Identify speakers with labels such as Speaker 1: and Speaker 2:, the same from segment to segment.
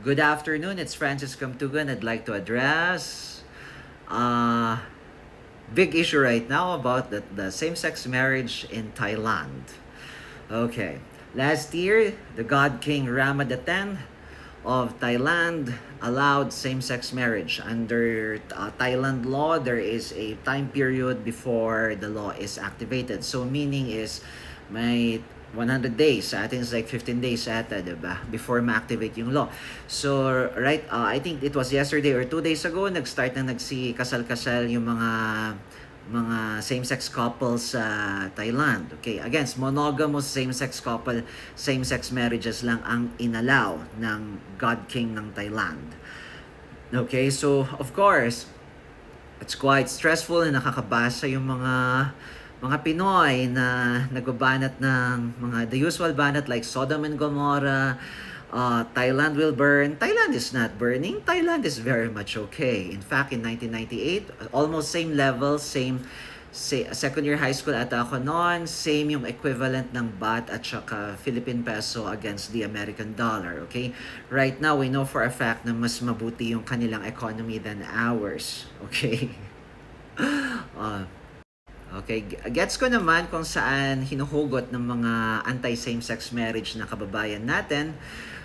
Speaker 1: Good afternoon, it's Francis Camtugan. I'd like to address a big issue right now about the same-sex marriage in Thailand. Okay, last year, the God King Rama X of Thailand allowed same-sex marriage. Under Thailand law, there is a time period before the law is activated. So meaning is may 100 days. Sa atin is like 15 days ata, diba? Before ma-activate yung law. So, right, I think it was yesterday or 2 days ago, nag-start na kasal-kasal yung mga same-sex couples sa Thailand. Okay, against monogamous same-sex couple, same-sex marriages lang ang inallow ng God King ng Thailand. Okay, so of course, it's quite stressful na nakakabasa yung mga Pinoy na nagbabanat ng the usual banat like Sodom and Gomorrah, Thailand will burn. Thailand is not burning. Thailand is very much okay. In fact, in 1998, almost same level, second year high school ata ako noon, same yung equivalent ng baht at saka Philippine peso against the American dollar, okay? Right now, we know for a fact na mas mabuti yung kanilang economy than ours, okay? Okay, gets ko naman kung saan hinuhugot ng mga anti-same-sex marriage na kababayan natin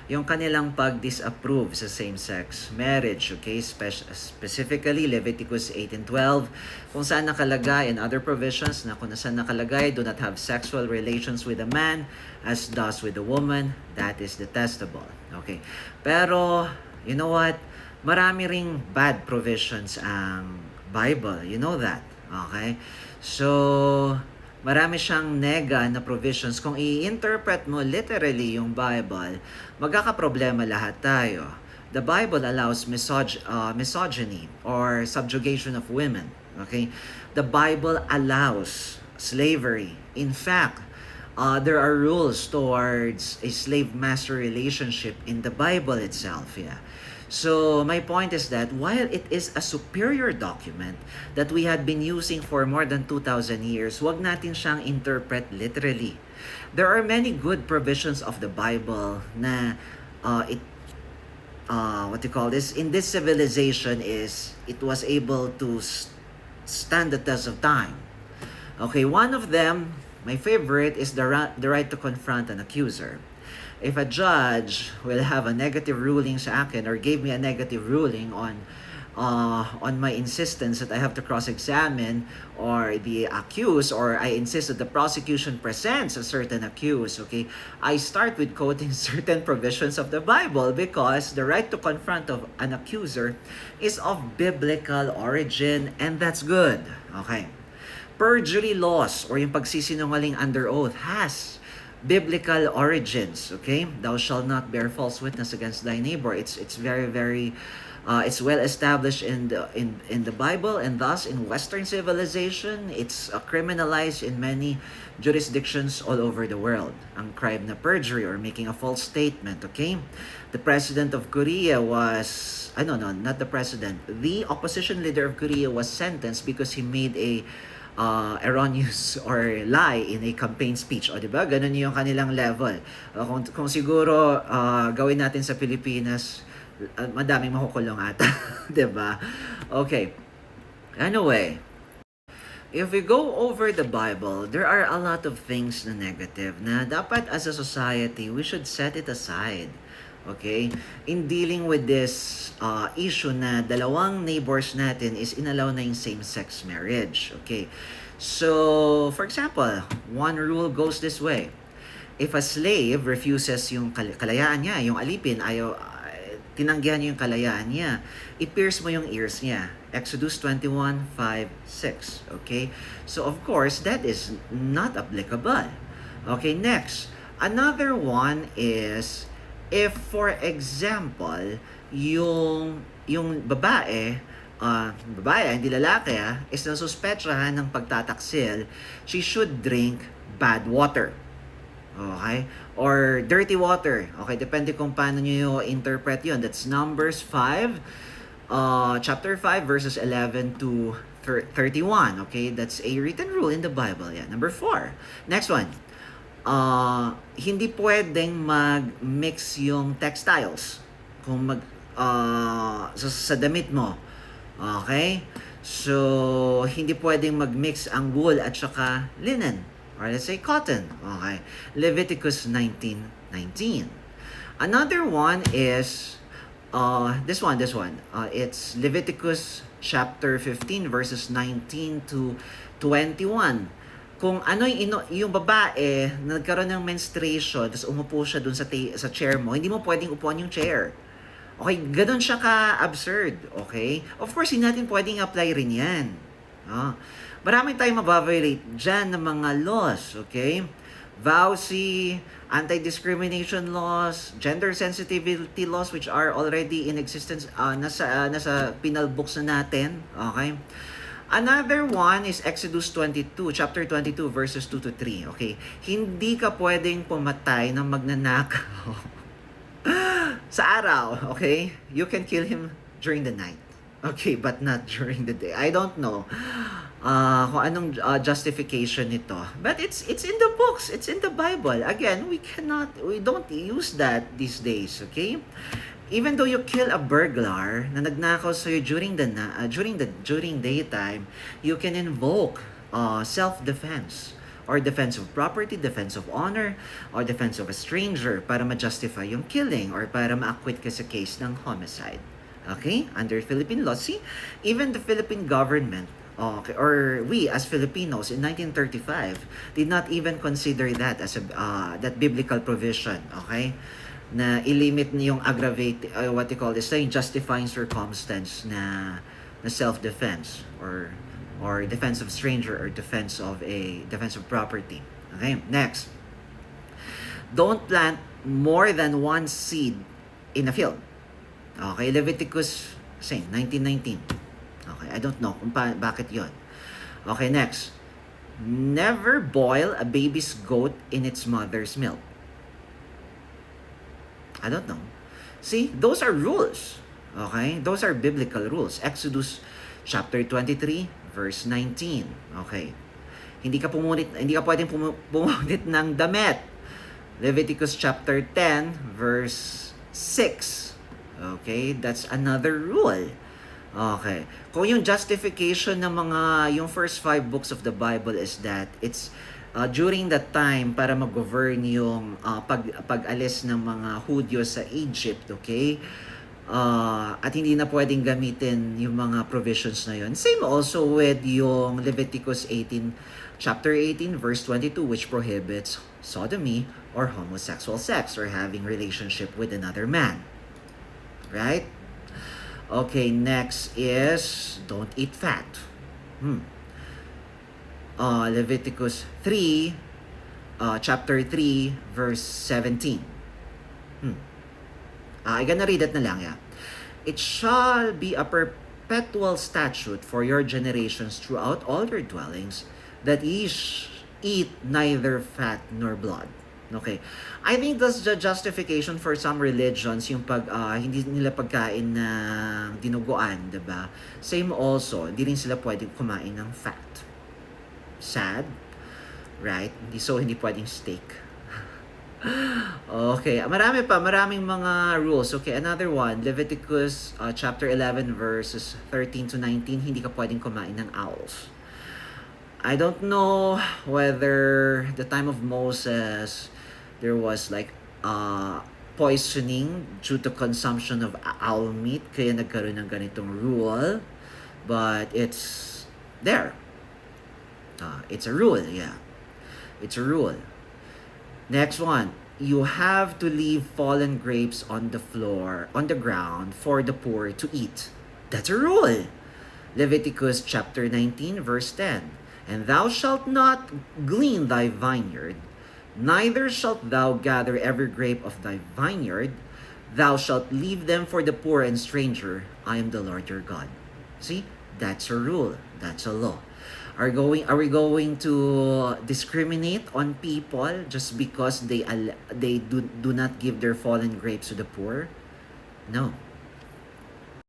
Speaker 1: yung kanilang pag-disapprove sa same-sex marriage, okay? Specifically, Leviticus 8 and 12, kung saan nakalagay, and other provisions na kung saan nakalagay, do not have sexual relations with a man as does with a woman, that is detestable, okay? Pero, you know what? Marami ring bad provisions ang Bible, you know that, okay? So, marami siyang nega na provisions. Kung i-interpret mo literally yung Bible, magkakaproblema lahat tayo. The Bible allows misogyny or subjugation of women. Okay? The Bible allows slavery. In fact, there are rules towards a slave-master relationship in the Bible itself. Yeah. So, my point is that while it is a superior document that we had been using for more than 2,000 years, wag natin siyang interpret literally. There are many good provisions of the Bible na what you call this, in this civilization is, it was able to stand the test of time. Okay, one of them, my favorite, is the right to confront an accuser. If a judge will have a negative ruling sa akin or gave me a negative ruling on my insistence that I have to cross-examine or the accused, or I insist that the prosecution presents a certain accused, okay, I start with quoting certain provisions of the Bible because the right to confront of an accuser is of biblical origin, and that's good, okay. Perjury laws or yung pagsisinungaling under oath has biblical origins, okay? Thou shalt not bear false witness against thy neighbor. It's very it's well established in the Bible, and thus in Western civilization, it's criminalized in many jurisdictions all over the world. Ang crime na perjury or making a false statement, okay? The president of Korea was no, not the president. The opposition leader of Korea was sentenced because he made a erroneous or lie in a campaign speech. O, diba? Ganun yung kanilang level. Kung siguro gawin natin sa Pilipinas, madaming makukulong ata. Diba? Okay. Anyway, if we go over the Bible, there are a lot of things na negative na dapat as a society, we should set it aside. Okay? In dealing with this issue na dalawang neighbors natin is inallow na yung same-sex marriage. Okay? So, for example, one rule goes this way. If a slave refuses yung kalayaan niya, yung alipin, tinanggihan niya yung kalayaan niya, i-pierce mo yung ears niya. Exodus 21:5-6. Okay? So, of course, that is not applicable. Okay, next. Another one is, if for example, yung babae, hindi lalaki, is nasuspetsahan ng pagtataksil, she should drink bad water. Okay? Or dirty water. Okay, depende kung paano nyo interpret yun. That's Numbers 5, chapter 5, verses 11 to 31. Okay, that's a written rule in the Bible. Yeah. Number 4. Next one. Hindi pwedeng mag-mix yung textiles. kung sa damit mo. Okay? So, hindi pwedeng mag-mix ang wool at saka linen. Or let's say cotton. Okay? Leviticus 19:19. Another one is this one. It's Leviticus chapter 15 verses 19 to 21. Kung ano yung babae na nagkaroon ng menstruation, tapos umupo siya dun sa chair mo, hindi mo pwedeng upuan yung chair. Okay, ganun siya ka-absurd. Okay? Of course, hindi natin pwedeng apply rin yan. Marami tayong mabaviolate dyan ng mga laws. Okay? VAUSI, anti-discrimination laws, gender sensitivity laws which are already in existence, nasa penal books na natin. Okay? Another one is Exodus 22, chapter 22, verses 2 to 3. Okay? Hindi ka pwedeng pumatay ng magnanakaw sa araw. Okay? You can kill him during the night. Okay, but not during the day. I don't know kung anong justification nito. But it's in the books. It's in the Bible. Again, we don't use that these days. Okay? Even though you kill a burglar na nagnakaw sa'yo during daytime, you can invoke self-defense or defense of property, defense of honor, or defense of a stranger para ma-justify yung killing or para ma-acquit ka sa case ng homicide. Okay? Under Philippine law. See, even the Philippine government, or we as Filipinos in 1935 did not even consider that as that biblical provision. Okay? Na ilimit yung aggravate what you call this yung justifying circumstance na self-defense or defense of stranger or defense of property. Okay, next. Don't plant more than one seed in a field. Okay, Leviticus 19:19. Okay, I don't know kung bakit 'yon. Okay, next. Never boil a baby's goat in its mother's milk. I don't know. See, those are rules. Okay? Those are biblical rules. Exodus chapter 23 verse 19. Okay. Hindi ka pwedeng pumunit ng damit. Leviticus chapter 10 verse 6. Okay? That's another rule. Okay. Kung yung justification ng yung first 5 books of the Bible is that it's during that time para mag-govern yung pag-alis ng mga Hudyo sa Egypt, okay? At hindi na pwedeng gamitin yung mga provisions na yun. Same also with yung Leviticus chapter 18, verse 22, which prohibits sodomy or homosexual sex or having relationship with another man. Right? Okay, next is don't eat fat. Leviticus 3, chapter 3, verse 17. I'm gonna read it na lang, yeah. It shall be a perpetual statute for your generations throughout all your dwellings, that ye eat neither fat nor blood. Okay. I think that's the justification for some religions, yung hindi nila pagkain ng dinuguan, diba? Same also, hindi rin sila pwedeng kumain ng fat. Sad, right? Hindi pwedeng steak. Okay, maraming mga rules. Okay, another one, Leviticus chapter 11 verses 13 to 19, hindi ka pwedeng kumain ng owls. I don't know whether the time of Moses there was like poisoning due to consumption of owl meat kaya nagkaroon ng ganitong rule, but it's there. It's a rule, yeah. It's a rule. Next one. You have to leave fallen grapes on the ground for the poor to eat. That's a rule. Leviticus chapter 19, verse 10. And thou shalt not glean thy vineyard, neither shalt thou gather every grape of thy vineyard. Thou shalt leave them for the poor and stranger. I am the Lord your God. See? That's a rule. That's a law. Are we going to discriminate on people just because they do not give their fallen grapes to the poor? No.